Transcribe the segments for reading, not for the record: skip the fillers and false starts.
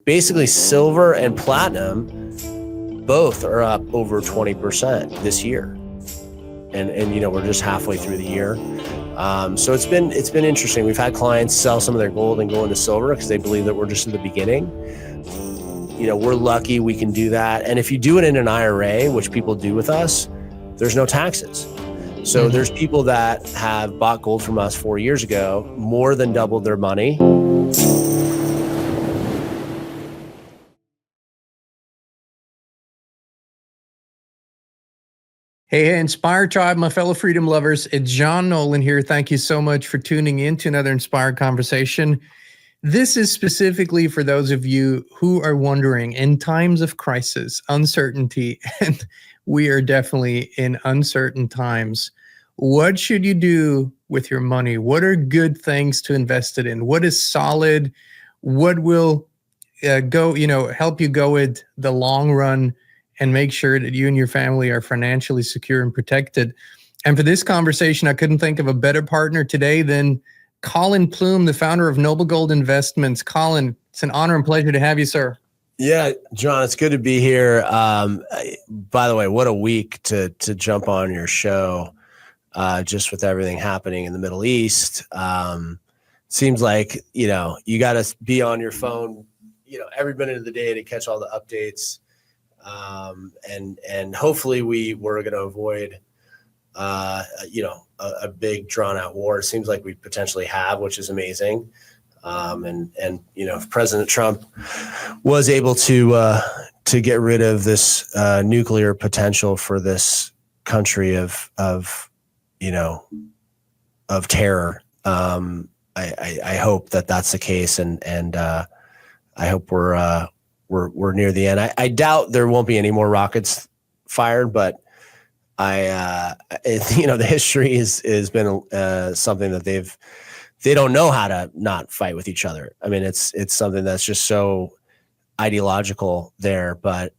basically silver and platinum both are up over 20% this year. And you know, we're just halfway through the year. So it's been interesting. We've had clients sell some of their gold and go into silver because they believe that we're just in the beginning. You know, we're lucky we can do that. And if you do it in an IRA, which people do with us, there's no taxes. So there's people that have bought gold from us 4 years ago, more than doubled their money. Hey, Inspire Tribe, my fellow freedom lovers, it's John Nolan here. Thank you so much for tuning in to another Inspired Conversation. This is specifically for those of you who are wondering, in times of crisis, uncertainty, and we are definitely in uncertain times, what should you do with your money? What are good things to invest it in? What is solid? What will help you go with the long run and make sure that you and your family are financially secure and protected? And for this conversation, I couldn't think of a better partner today than Collin Plume, the founder of Noble Gold Investments. Collin, it's an honor and pleasure to have you, sir. Yeah, John, it's good to be here. By the way, what a week to jump on your show, just with everything happening in the Middle East. Seems like, you know, you got to be on your phone, you know, every minute of the day to catch all the updates. And hopefully we're going to avoid, a big drawn out war. It seems like we potentially have, which is amazing. And you know, if President Trump was able to get rid of this nuclear potential for this country of terror, I hope that that's the case, and I hope we're near the end. I doubt there won't be any more rockets fired, but the history has been something that they don't know how to not fight with each other. I mean, it's something that's just so ideological there, but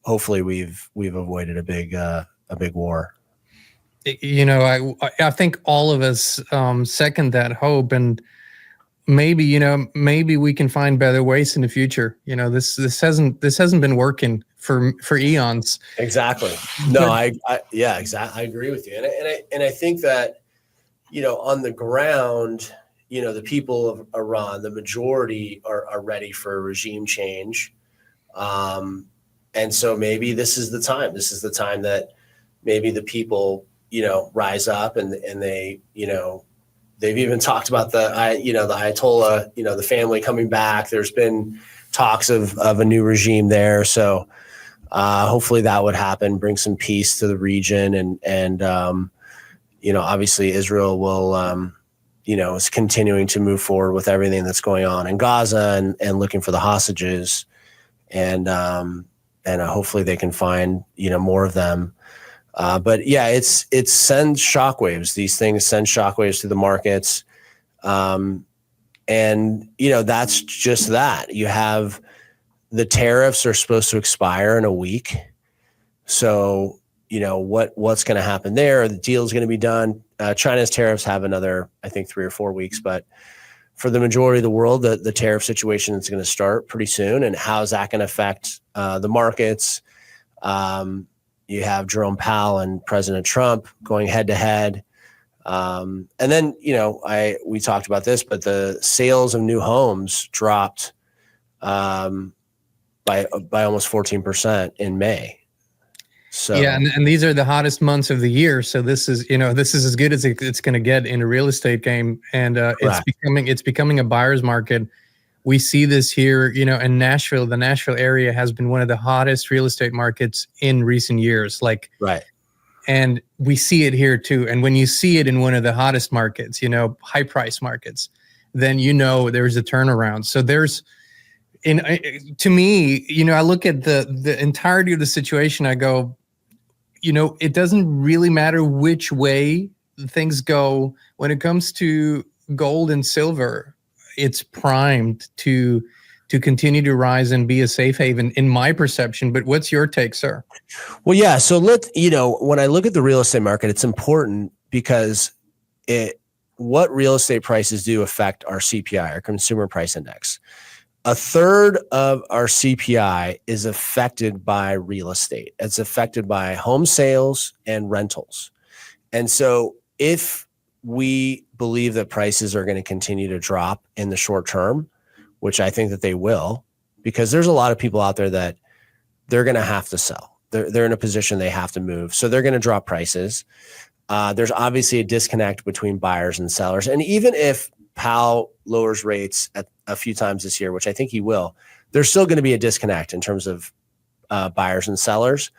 hopefully we've avoided a big war. You know, I think all of us second that hope, and maybe we can find better ways in the future. You know, this hasn't been working for eons. Exactly. No, I agree with you. And I think that, you know, on the ground, you know, the people of Iran, the majority are ready for a regime change. And so maybe this is the time. This is the time that maybe the people, you know, rise up and they, you know, they've even talked about the Ayatollah, you know, the family coming back. There's been talks of a new regime there. So hopefully that would happen, bring some peace to the region. And you know, obviously Israel will, is continuing to move forward with everything that's going on in Gaza and looking for the hostages. And hopefully they can find, you know, more of them. But yeah, it sends shockwaves. These things send shockwaves to the markets. And, you know, that's just that. You have the tariffs are supposed to expire in a week. So, you know, what's going to happen there? The deal is going to be done. China's tariffs have another, I think, 3 or 4 weeks. But for the majority of the world, the tariff situation is going to start pretty soon. And how is that going to affect the markets? You have Jerome Powell and President Trump going head to head. And then, you know, we talked about this, but the sales of new homes dropped by almost 14% in May. So yeah, and these are the hottest months of the year. So this is as good as it's going to get in a real estate game, and it's becoming a buyer's market. We see this here, you know, in Nashville. The Nashville area has been one of the hottest real estate markets in recent years. Right. And we see it here too. And when you see it in one of the hottest markets, you know, high price markets, then you know there's a turnaround. So to me, you know, I look at the entirety of the situation. I go, you know, it doesn't really matter which way things go when it comes to gold and silver. It's primed to continue to rise and be a safe haven, in my perception. But what's your take, sir? Well, yeah. So when I look at the real estate market, it's important because what real estate prices do affect our CPI, our consumer price index. a third of our CPI is affected by real estate. It's affected by home sales and rentals. And so if we believe that prices are going to continue to drop in the short term, which I think that they will, because there's a lot of people out there that they're going to have to sell. They're in a position they have to move. So they're going to drop prices. There's obviously a disconnect between buyers and sellers. And even if Powell lowers rates a few times this year, which I think he will, there's still going to be a disconnect in terms of buyers and sellers.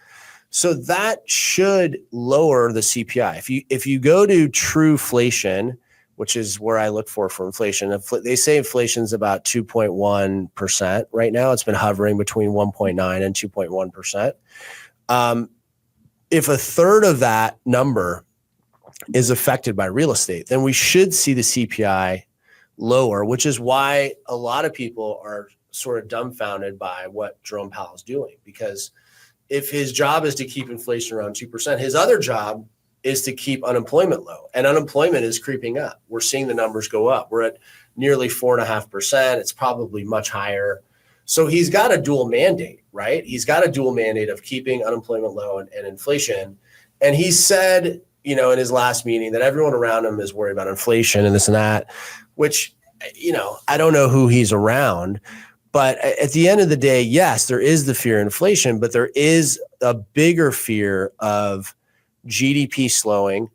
So that should lower the CPI. If you go to true inflation, which is where I look for inflation, they say inflation is about 2.1% right now. It's been hovering between 1.9 and 2.1%. If a third of that number is affected by real estate, then we should see the CPI lower, which is why a lot of people are sort of dumbfounded by what Jerome Powell is doing. Because if his job is to keep inflation around 2%, his other job is to keep unemployment low. And unemployment is creeping up. We're seeing the numbers go up. We're at nearly 4.5%. It's probably much higher. So he's got a dual mandate, right? He's got a dual mandate of keeping unemployment low and inflation. And he said, in his last meeting that everyone around him is worried about inflation and this and that, which, I don't know who he's around. But at the end of the day, yes, there is the fear of inflation, but there is a bigger fear of GDP slowing,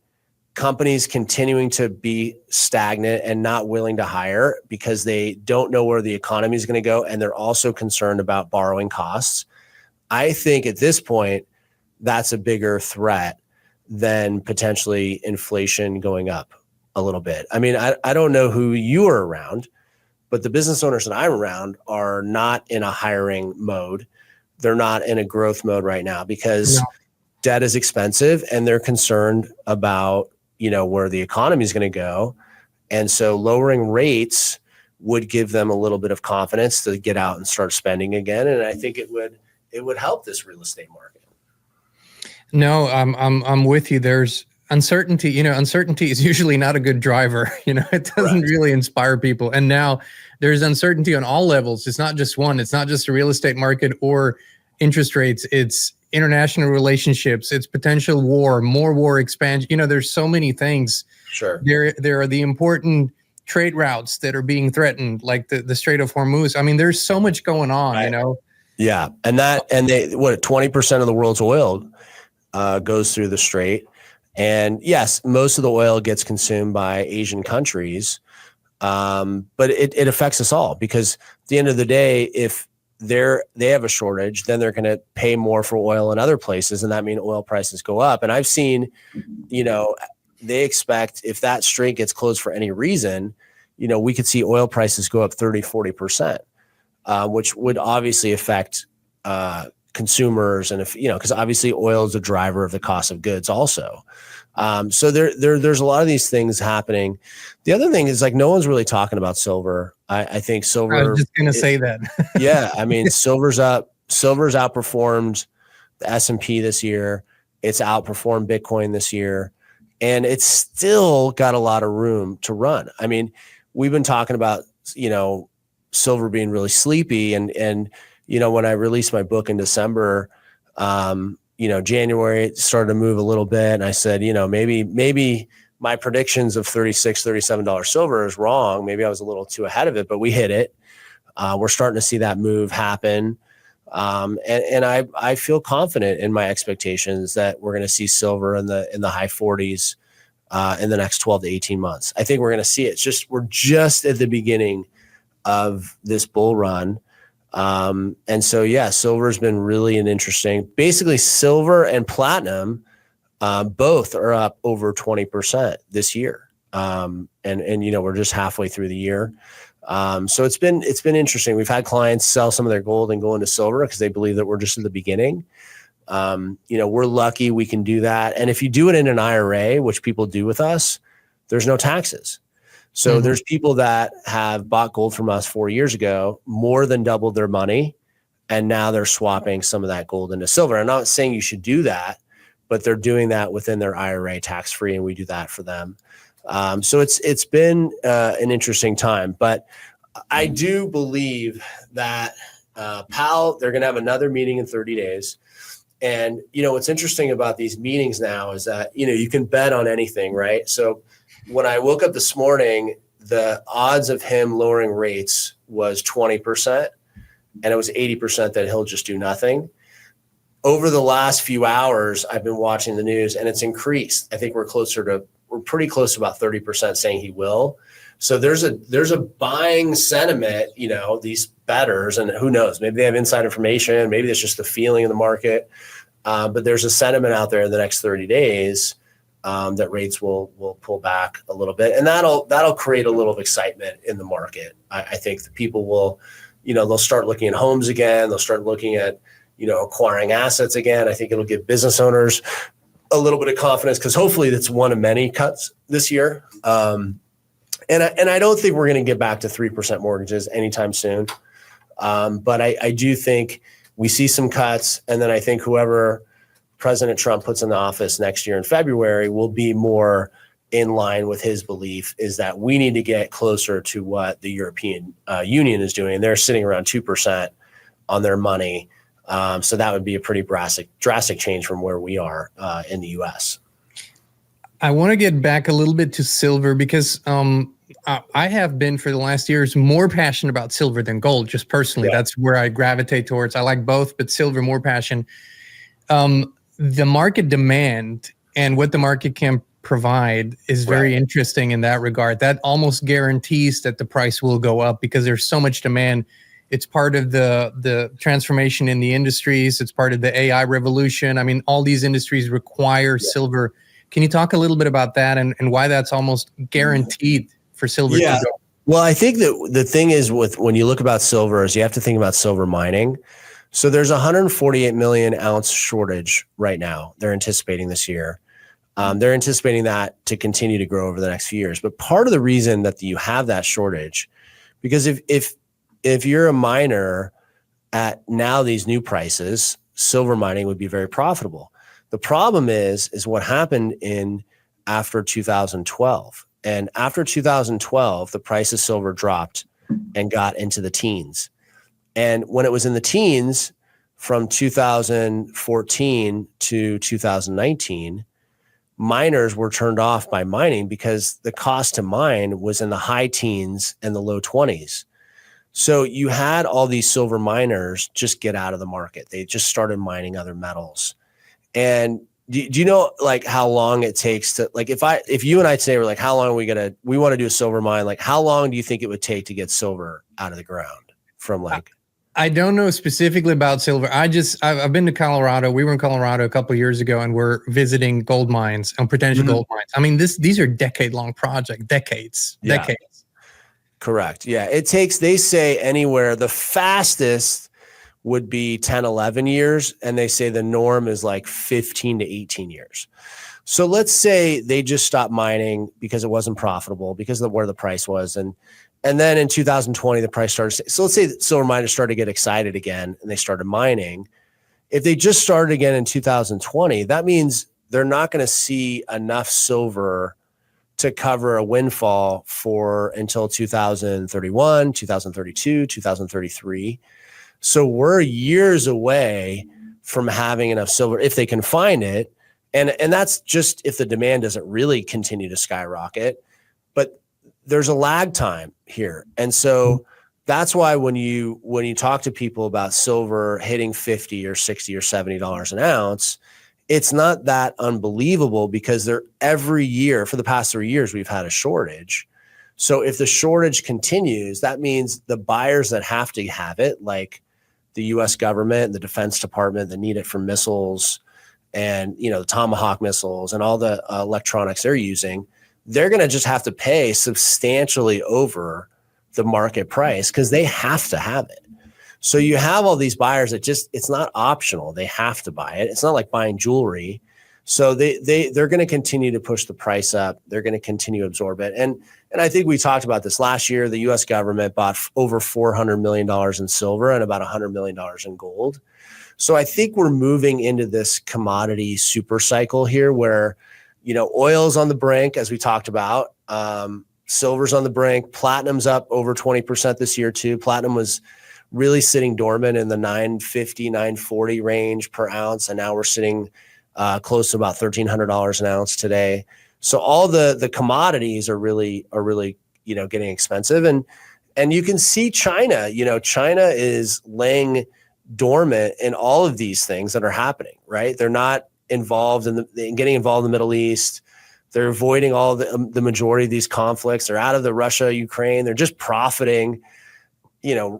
companies continuing to be stagnant and not willing to hire because they don't know where the economy is going to go. And they're also concerned about borrowing costs. I think at this point, that's a bigger threat than potentially inflation going up a little bit. I mean, I don't know who you are around, but the business owners that I'm around are not in a hiring mode. They're not in a growth mode right now because debt is expensive and they're concerned about, where the economy is going to go. And so lowering rates would give them a little bit of confidence to get out and start spending again. And I think it would help this real estate market. No, I'm with you. There's uncertainty. Uncertainty is usually not a good driver. It doesn't really inspire people. And now there's uncertainty on all levels. It's not just one. It's not just the real estate market or interest rates. It's international relationships. It's potential war, more war expansion. There's so many things. Sure. There are the important trade routes that are being threatened, like the Strait of Hormuz. I mean, there's so much going on. Right. Yeah, and 20% of the world's oil goes through the strait. And yes, most of the oil gets consumed by Asian countries, but it affects us all because at the end of the day, if they have a shortage, then they're going to pay more for oil in other places, and that means oil prices go up. And I've seen, they expect if that strait gets closed for any reason, we could see oil prices go up 30-40%, which would obviously affect consumers, and because obviously oil is a driver of the cost of goods also. So there's a lot of these things happening. The other thing is no one's really talking about silver. I think silver. I was just going to say that. Yeah. I mean, silver's outperformed the S&P this year. It's outperformed Bitcoin this year, and it's still got a lot of room to run. I mean, we've been talking about, silver being really sleepy and when I released my book in December, January it started to move a little bit. And I said, maybe my predictions of $36, $37 silver is wrong. Maybe I was a little too ahead of it, but we hit it. We're starting to see that move happen. And I feel confident in my expectations that we're going to see silver in the high 40s in the next 12 to 18 months. I think we're going to see it. We're just at the beginning of this bull run. And so, silver has been really basically silver and platinum, both are up over 20% this year. And we're just halfway through the year. So it's been interesting. We've had clients sell some of their gold and go into silver because they believe that we're just in the beginning. We're lucky we can do that. And if you do it in an IRA, which people do with us, there's no taxes. So there's people that have bought gold from us 4 years ago, more than doubled their money, and now they're swapping some of that gold into silver. I'm not saying you should do that, but they're doing that within their IRA tax-free, and we do that for them. So it's been an interesting time. But I do believe that Powell, they're going to have another meeting in 30 days. And, what's interesting about these meetings now is that, you can bet on anything, right? So when I woke up this morning, the odds of him lowering rates was 20%, and it was 80% that he'll just do nothing. Over the last few hours, I've been watching the news, and it's increased. I think we're pretty close to about 30% saying he will. So there's a buying sentiment, these bettors, and who knows, maybe they have inside information, maybe it's just the feeling of the market. But there's a sentiment out there in the next 30 days that rates will pull back a little bit, and that'll create a little of excitement in the market. I think the people will, they'll start looking at homes again. They'll start looking at, acquiring assets again. I think it'll give business owners a little bit of confidence, because hopefully that's one of many cuts this year. And I don't think we're going to get back to 3% mortgages anytime soon. But I do think we see some cuts, and then I think whoever President Trump puts in the office next year in February will be more in line with his belief, is that we need to get closer to what the European Union is doing. They're sitting around 2% on their money. So that would be a pretty drastic change from where we are in the U.S. I want to get back a little bit to silver, because I have been for the last years more passionate about silver than gold, just personally. Yeah. That's where I gravitate towards. I like both, but silver more passion. The market demand and what the market can provide is very interesting in that regard. That almost guarantees that the price will go up, because there's so much demand. It's part of the transformation in the industries. It's part of the AI revolution. I mean, all these industries require silver. Can you talk a little bit about that and why that's almost guaranteed for silver to go? Well, I think that the thing is when you look about silver is you have to think about silver mining. So there's 148 million ounce shortage right now. They're anticipating this year. They're anticipating that to continue to grow over the next few years. But part of the reason that you have that shortage, because if you're a miner at now these new prices, silver mining would be very profitable. The problem is what happened after 2012. And after 2012, the price of silver dropped and got into the teens. And when it was in the teens from 2014 to 2019, miners were turned off by mining because the cost to mine was in the high teens and the low 20s. So you had all these silver miners just get out of the market. They just started mining other metals. And do you know like how long it takes to, like if you and I today were like, how long are we want to do a silver mine? Like how long do you think it would take to get silver out of the ground from like? I don't know specifically about silver. I've been to Colorado. We were in Colorado a couple of years ago, and we're visiting gold mines and potential gold mines. I mean, these are decade-long projects, decades. Correct. Yeah. It takes, they say anywhere, the fastest would be 10, 11 years. And they say the norm is like 15 to 18 years. So let's say they just stopped mining because it wasn't profitable, because of where the price was. And then in 2020, the price started. So let's say that silver miners started to get excited again and they started mining. If they just started again in 2020, that means they're not going to see enough silver to cover a windfall until 2031, 2032, 2033. So we're years away from having enough silver if they can find it. And that's just if the demand doesn't really continue to skyrocket. But there's a lag time here. And so that's why when you talk to people about silver hitting $50 or $60 or $70 an ounce, it's not that unbelievable, because every year for the past 3 years, we've had a shortage. So if the shortage continues, that means the buyers that have to have it, like the US government, the Defense Department that need it for missiles and, the Tomahawk missiles and all the electronics they're using, they're going to just have to pay substantially over the market price because they have to have it. So you have all these buyers that it's not optional. They have to buy it. It's not like buying jewelry. So they're going to continue to push the price up. They're going to continue to absorb it. And I think we talked about this last year. The US government bought over $400 million in silver and about $100 million in gold. So I think we're moving into this commodity super cycle here where, oil's on the brink, as we talked about. Silver's on the brink. Platinum's up over 20% this year too. Platinum was really sitting dormant in the 950, 940 range per ounce. And now we're sitting close to about $1,300 an ounce today. So all the commodities are really, getting expensive. And you can see China, China is laying dormant in all of these things that are happening, right? They're not involved in getting involved in the Middle East. They're avoiding all the majority of these conflicts. They're out of the Russia, Ukraine. They're just profiting.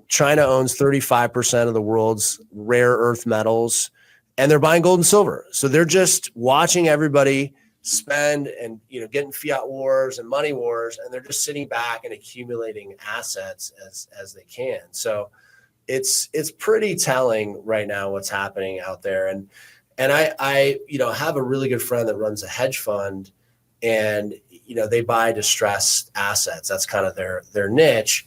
China owns 35% of the world's rare earth metals, and they're buying gold and silver. So they're just watching everybody spend and, getting fiat wars and money wars, and they're just sitting back and accumulating assets as they can. So it's pretty telling right now what's happening out there. And I have a really good friend that runs a hedge fund, and, they buy distressed assets. That's kind of their niche.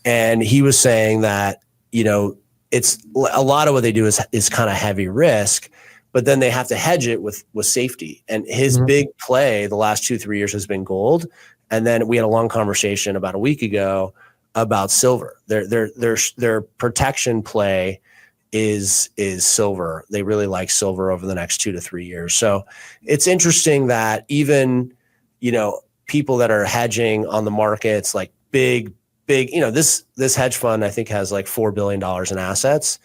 And he was saying that, it's a lot of what they do is kind of heavy risk, but then they have to hedge it with safety. And his big play the last 2-3 years has been gold. And then we had a long conversation about a week ago about silver. Their protection play is silver. They really like silver over the next 2 to 3 years. So it's interesting that even, people that are hedging on the markets, like big, this hedge fund, I think, has like $4 billion in assets,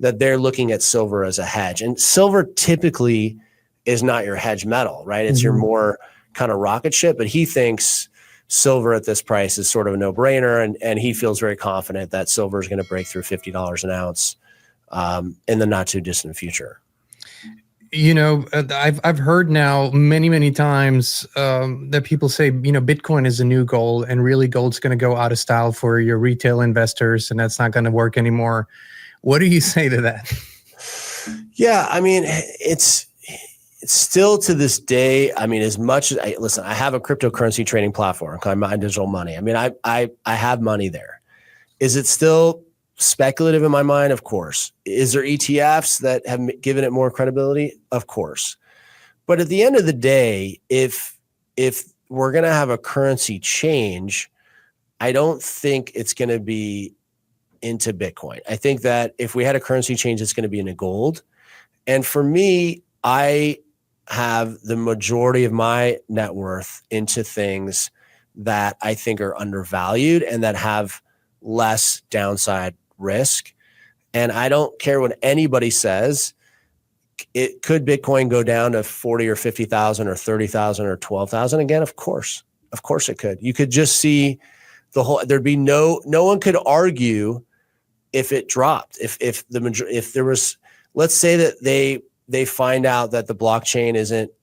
that they're looking at silver as a hedge. And silver typically is not your hedge metal, right? It's your more kind of rocket ship, but he thinks silver at this price is sort of a no-brainer. And he feels very confident that silver is going to break through $50 an ounce in the not too distant future. I've heard now many times that people say, Bitcoin is a new gold, and really gold's going to go out of style for your retail investors, and that's not going to work anymore. What do you say to that? Yeah, I mean, it's still to this day. I mean, as much as I have a cryptocurrency trading platform called My Digital Money. I mean, I have money there. Is it still speculative in my mind? Of course. Is there ETFs that have given it more credibility? Of course. But at the end of the day, if we're going to have a currency change, I don't think it's going to be into Bitcoin. I think that if we had a currency change, it's going to be into gold. And for me, I have the majority of my net worth into things that I think are undervalued and that have less downside risk. And I don't care what anybody says. Could Bitcoin go down to 40 or 50,000 or 30,000 or 12,000 again? Of course it could. You could just see there'd be no one could argue if it dropped. If there was, let's say that they find out that the blockchain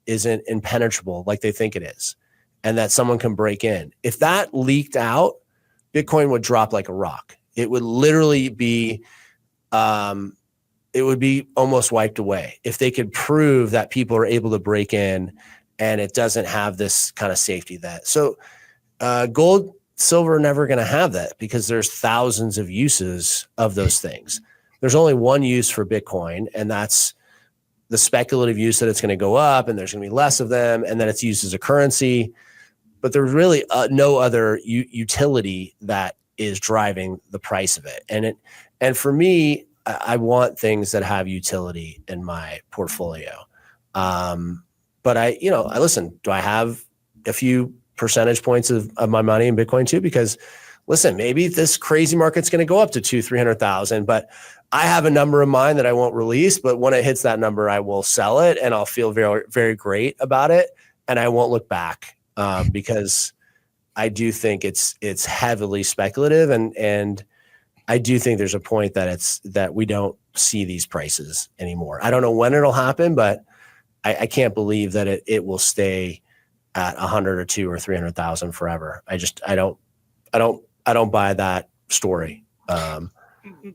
isn't impenetrable like they think it is, and that someone can break in. If that leaked out, Bitcoin would drop like a rock. It would literally be, it would be almost wiped away if they could prove that people are able to break in and it doesn't have this kind of safety that. So gold, silver are never going to have that because there's thousands of uses of those things. There's only one use for Bitcoin, and that's the speculative use that it's going to go up and there's going to be less of them, and then it's used as a currency. But there's really no other utility that is driving the price of it. And for me, I want things that have utility in my portfolio. But I listen, do I have a few percentage points of my money in Bitcoin too? Because listen, maybe this crazy market's going to go up to 200,000-300,000, but I have a number of mine that I won't release, but when it hits that number, I will sell it and I'll feel very, very great about it. And I won't look back because I do think it's heavily speculative. And I do think there's a point that we don't see these prices anymore. I don't know when it'll happen, but I can't believe that it will stay at 100 or 200 or 300,000 forever. I don't buy that story. And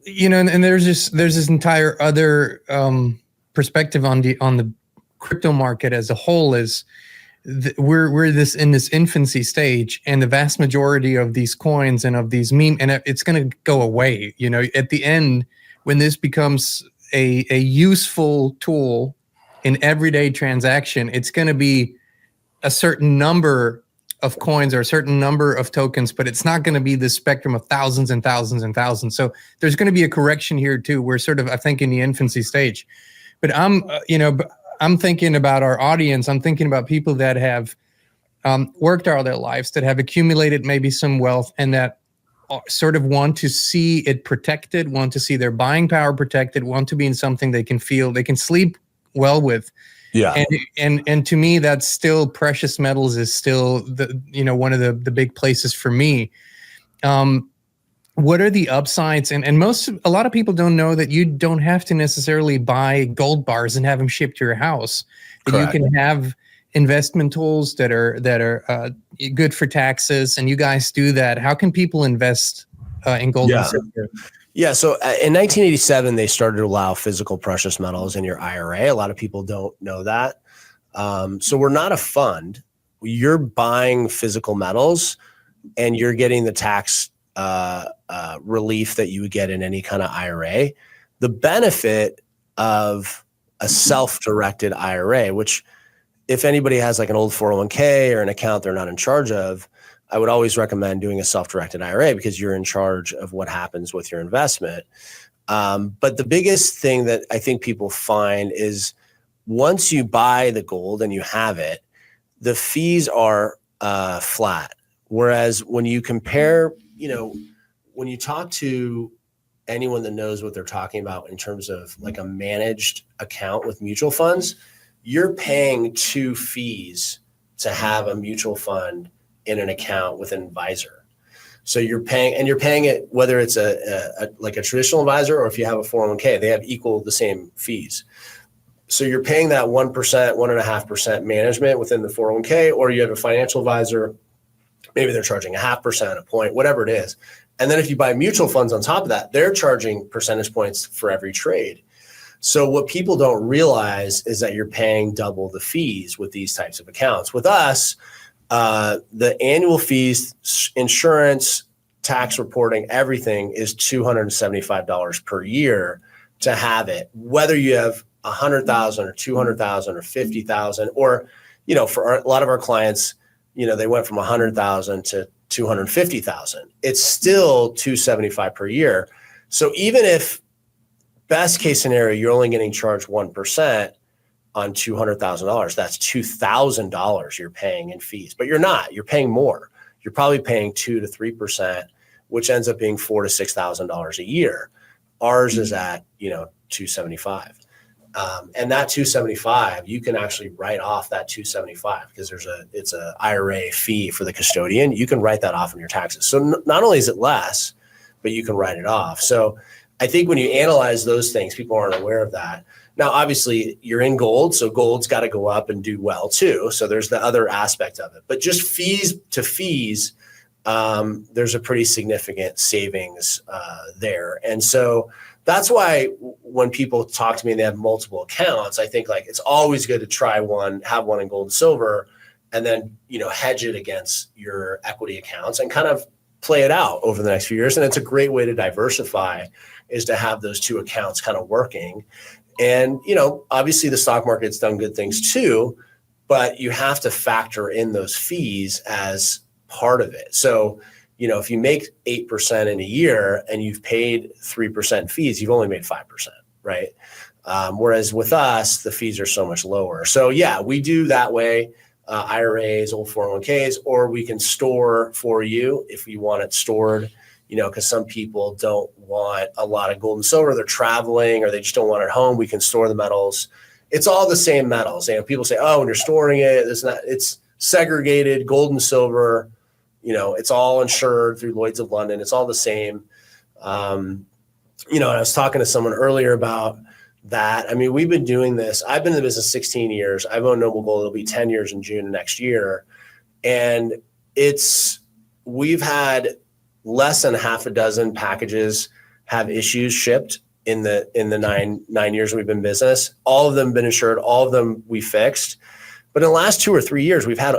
there's this entire other perspective on the crypto market as a whole. Is we're in this infancy stage, and the vast majority of these coins and of these and it's going to go away. At the end, when this becomes a useful tool in everyday transaction, it's going to be a certain number of coins or a certain number of tokens, but it's not going to be this spectrum of thousands and thousands and thousands. So there's going to be a correction here too. We're sort of, I think, in the infancy stage. But I'm thinking about our audience. I'm thinking about people that have worked all their lives, that have accumulated maybe some wealth, and that sort of want to see it protected, want to see their buying power protected, want to be in something they can feel, they can sleep well with. Yeah. And to me, that's still precious metals is still one of the big places for me. What are the upsides? And a lot of people don't know that you don't have to necessarily buy gold bars and have them shipped to your house. That you can have investment tools that are good for taxes, and you guys do that. How can people invest in gold and silver? Yeah. So in 1987, they started to allow physical precious metals in your IRA. A lot of people don't know that. So we're not a fund. You're buying physical metals, and you're getting the tax relief that you would get in any kind of IRA. The benefit of a self-directed IRA, which if anybody has like an old 401k or an account they're not in charge of, I would always recommend doing a self-directed IRA because you're in charge of what happens with your investment. But the biggest thing that I think people find is once you buy the gold and you have it, the fees are flat. Whereas when you compare, when you talk to anyone that knows what they're talking about in terms of like a managed account with mutual funds, you're paying 2 fees to have a mutual fund in an account with an advisor. So you're paying it whether it's a traditional advisor or if you have a 401k, they have the same fees. So you're paying that 1%, 1.5% management within the 401k, or you have a financial advisor, maybe they're charging 0.5%, a point, whatever it is. And then if you buy mutual funds on top of that, they're charging percentage points for every trade. So what people don't realize is that you're paying double the fees with these types of accounts. With us, the annual fees, insurance, tax reporting, everything is $275 per year to have it. Whether you have 100,000 or 200,000 or 50,000, or, for a lot of our clients, they went from 100,000 to 250,000. It's still $275 per year. So even if best case scenario, you're only getting charged 1% on $200,000, that's $2,000 you're paying in fees, but you're not, you're paying more. You're probably paying 2 to 3%, which ends up being $4,000 to $6,000 a year. Ours is at, $275. And that $275, you can actually write off that $275 because it's a IRA fee for the custodian. You can write that off in your taxes. So not only is it less, but you can write it off. So I think when you analyze those things, people aren't aware of that. Now, obviously, you're in gold, so gold's got to go up and do well too. So there's the other aspect of it. But just fees to fees, there's a pretty significant savings there. And so that's why when people talk to me and they have multiple accounts, I think like it's always good to try one, have one in gold and silver, and then hedge it against your equity accounts and kind of play it out over the next few years. And it's a great way to diversify, is to have those 2 accounts kind of working. And, obviously the stock market's done good things too, but you have to factor in those fees as part of it. So, if you make 8% in a year and you've paid 3% fees, you've only made 5%, right? Whereas with us, the fees are so much lower. So yeah, we do that way, IRAs, old 401ks, or we can store for you if you want it stored, because some people don't want a lot of gold and silver. They're traveling or they just don't want it home. We can store the metals. It's all the same metals. And people say, oh, when you're storing it, it's segregated gold and silver. It's all insured through Lloyd's of London. It's all the same. And I was talking to someone earlier about that. I mean, we've been doing this. I've been in the business 16 years. I've owned Noble Gold. It'll be 10 years in June of next year. And we've had less than half a dozen packages have issues shipped in the nine years we've been in business. All of them have been insured. All of them we fixed. But in the last 2 or 3 years, we've had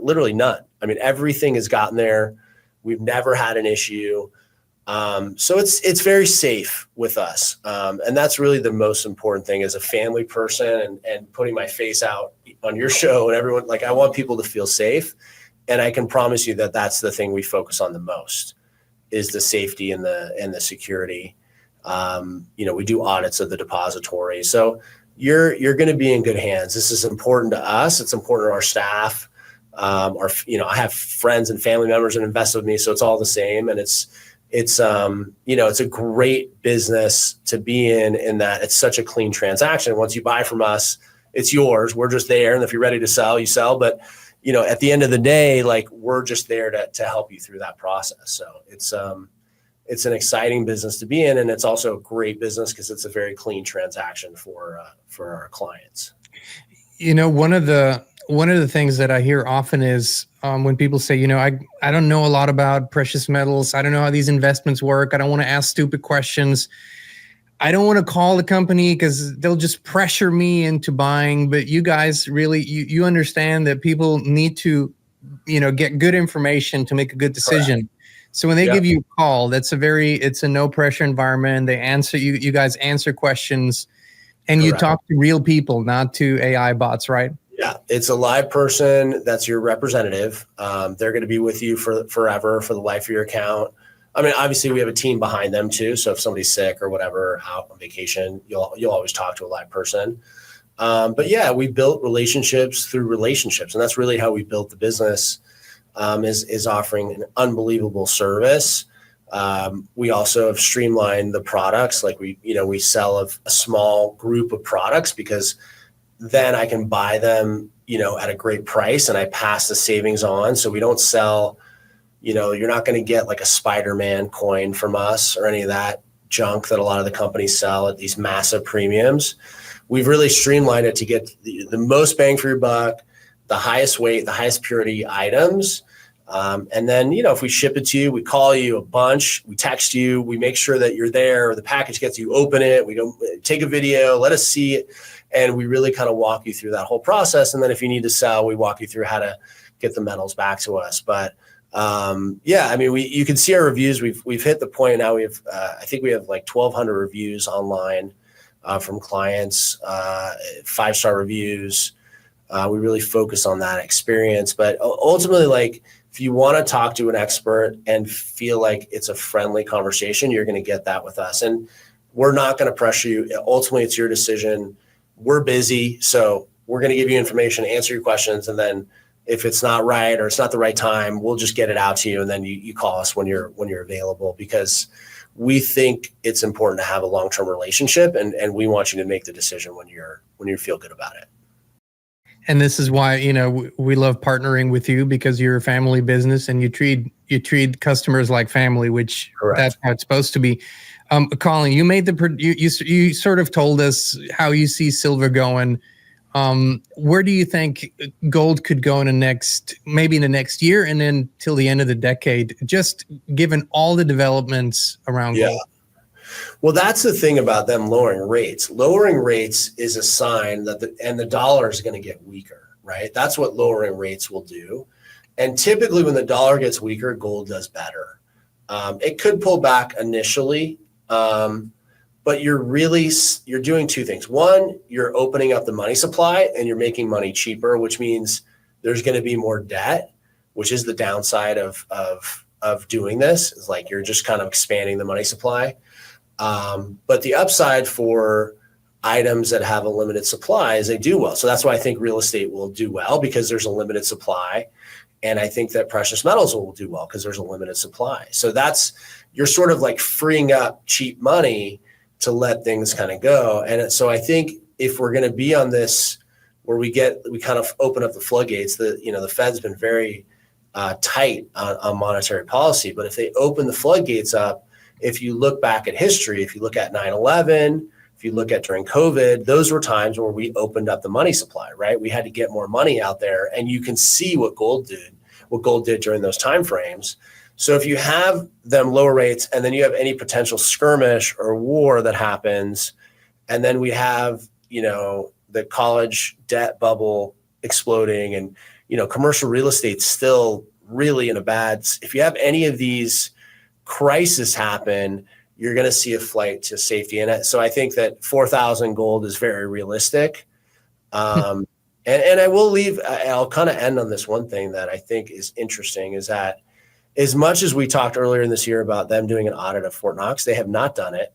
literally none. I mean, everything has gotten there. We've never had an issue. So it's very safe with us. And that's really the most important thing as a family person and putting my face out on your show and everyone, like I want people to feel safe. And I can promise you that that's the thing we focus on the most, is the safety and the security. We do audits of the depository. So you're going to be in good hands. This is important to us. It's important to our staff. I have friends and family members that invest with me, so it's all the same. And it's a great business to be in that it's such a clean transaction. Once you buy from us, it's yours. We're just there. And if you're ready to sell, you sell. But, at the end of the day, like, we're just there to help you through that process. So it's an exciting business to be in. And it's also a great business because it's a very clean transaction for our clients. One of the things that I hear often is when people say, I don't know a lot about precious metals. I don't know how these investments work. I don't want to ask stupid questions. I don't want to call the company because they'll just pressure me into buying. But you guys really, you understand that people need to, get good information to make a good decision. Correct. So when they give you a call, it's a no pressure environment. They answer you guys answer questions, and Correct. You talk to real people, not to AI bots, right? Yeah, it's a live person that's your representative. They're going to be with you forever, for the life of your account. I mean, obviously we have a team behind them too. So if somebody's sick or whatever, out on vacation, you'll always talk to a live person. But yeah, we built relationships through relationships, and that's really how we built the business. Is offering an unbelievable service. We also have streamlined the products. Like we sell a small group of products because then I can buy them, at a great price, and I pass the savings on. So we don't sell, you're not going to get like a Spider-Man coin from us or any of that junk that a lot of the companies sell at these massive premiums. We've really streamlined it to get the most bang for your buck, the highest weight, the highest purity items. And then, if we ship it to you, we call you a bunch, we text you, we make sure that you're there, or the package gets you, open it, we don't take a video, let us see it. And we really kind of walk you through that whole process. And then if you need to sell, we walk you through how to get the metals back to us. But you can see our reviews. We've hit the point now. I think we have like 1,200 reviews online from clients, 5-star reviews. We really focus on that experience. But ultimately, like, if you want to talk to an expert and feel like it's a friendly conversation, you're going to get that with us. And we're not going to pressure you. Ultimately, it's your decision. We're busy, so we're going to give you information, answer your questions, and then if it's not right or it's not the right time, we'll just get it out to you, and then you call us when you're available, because we think it's important to have a long-term relationship, and we want you to make the decision when you feel good about it. And this is why, we love partnering with you, because you're a family business and you treat customers like family, which Correct. That's how it's supposed to be. Collin, you made you sort of told us how you see silver going. Where do you think gold could go in the next year and then till the end of the decade, just given all the developments around gold? Well, that's the thing about them lowering rates. Lowering rates is a sign that the dollar is going to get weaker, right? That's what lowering rates will do. And typically when the dollar gets weaker, gold does better. It could pull back initially, but you're doing two things. One, you're opening up the money supply and you're making money cheaper, which means there's going to be more debt, which is the downside of doing this. Is like you're just kind of expanding the money supply. But the upside for items that have a limited supply is they do well. So that's why I think real estate will do well, because there's a limited supply. And I think that precious metals will do well because there's a limited supply. So you're sort of like freeing up cheap money to let things kind of go. And so I think if we're going to be on this, where we kind of open up the floodgates, the Fed's been very tight on monetary policy, but if they open the floodgates up, if you look back at history, if you look at 9/11, if you look at during COVID, those were times where we opened up the money supply, right? We had to get more money out there, and you can see what gold did during those timeframes. So if you have them lower rates, and then you have any potential skirmish or war that happens, and then we have, the college debt bubble exploding, and, commercial real estate still really in if you have any of these crisis happen, you're going to see a flight to safety in it. So I think that 4,000 gold is very realistic. And I will leave, I'll kind of end on this one thing that I think is interesting is that as much as we talked earlier in this year about them doing an audit of Fort Knox, they have not done it.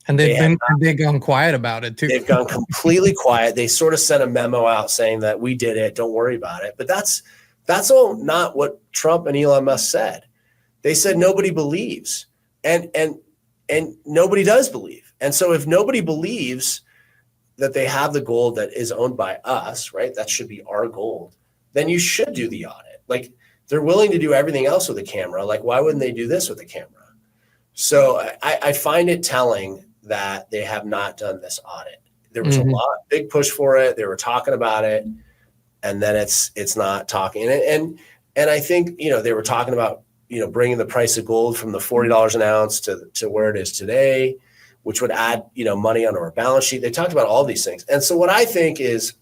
And they've gone quiet about it too. They've gone completely quiet. They sort of sent a memo out saying that we did it, don't worry about it. But that's all not what Trump and Elon Musk said. They said nobody believes. And nobody does believe. And so if nobody believes that they have the gold that is owned by us, right? That should be our gold. Then you should do the audit. Like, they're willing to do everything else with a camera. Like, why wouldn't they do this with a camera? So I find it telling that they have not done this audit. There was a big push for it. They were talking about it, and then it's not talking. And I think, they were talking about, bringing the price of gold from the $40 an ounce to where it is today, which would add, money onto our balance sheet. They talked about all these things. And so what I think is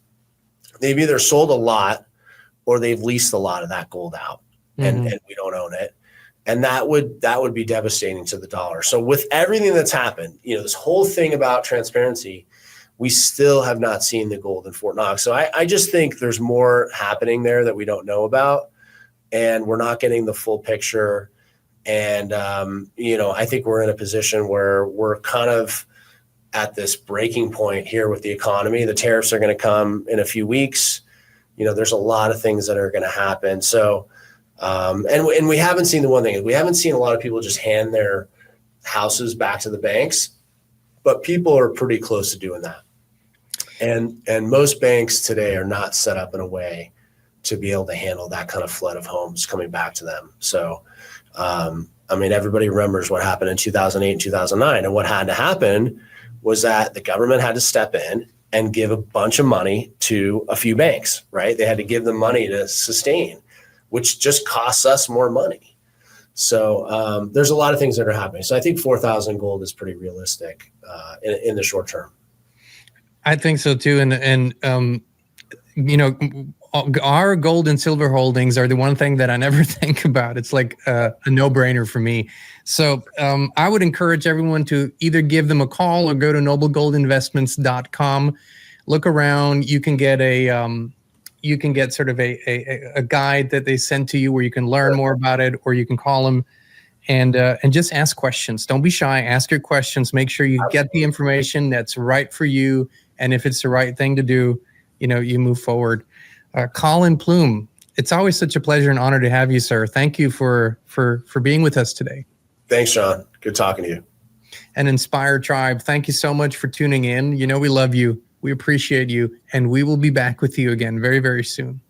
they've either sold a lot or they've leased a lot of that gold out and we don't own it. And that would be devastating to the dollar. So with everything that's happened, this whole thing about transparency, we still have not seen the gold in Fort Knox. So I just think there's more happening there that we don't know about, and we're not getting the full picture. And, I think we're in a position where we're kind of at this breaking point here with the economy. The tariffs are going to come in a few weeks. There's a lot of things that are going to happen. So, and we haven't seen the one thing. We haven't seen a lot of people just hand their houses back to the banks, but people are pretty close to doing that. And most banks today are not set up in a way to be able to handle that kind of flood of homes coming back to them. So, everybody remembers what happened in 2008 and 2009. And what had to happen was that the government had to step in and give a bunch of money to a few banks, right? They had to give them money to sustain, which just costs us more money. So there's a lot of things that are happening. So I think 4,000 gold is pretty realistic in the short term. I think so too. And our gold and silver holdings are the one thing that I never think about. It's like a no-brainer for me. So I would encourage everyone to either give them a call or go to noblegoldinvestments.com. Look around. You can get sort of a guide that they send to you where you can learn more about it, or you can call them and just ask questions. Don't be shy. Ask your questions. Make sure you get the information that's right for you. And if it's the right thing to do, you move forward. Collin Plume, it's always such a pleasure and honor to have you, sir. Thank you for being with us today. Thanks, John. Good talking to you. And Inspire Tribe, thank you so much for tuning in. We love you. We appreciate you. And we will be back with you again very, very soon.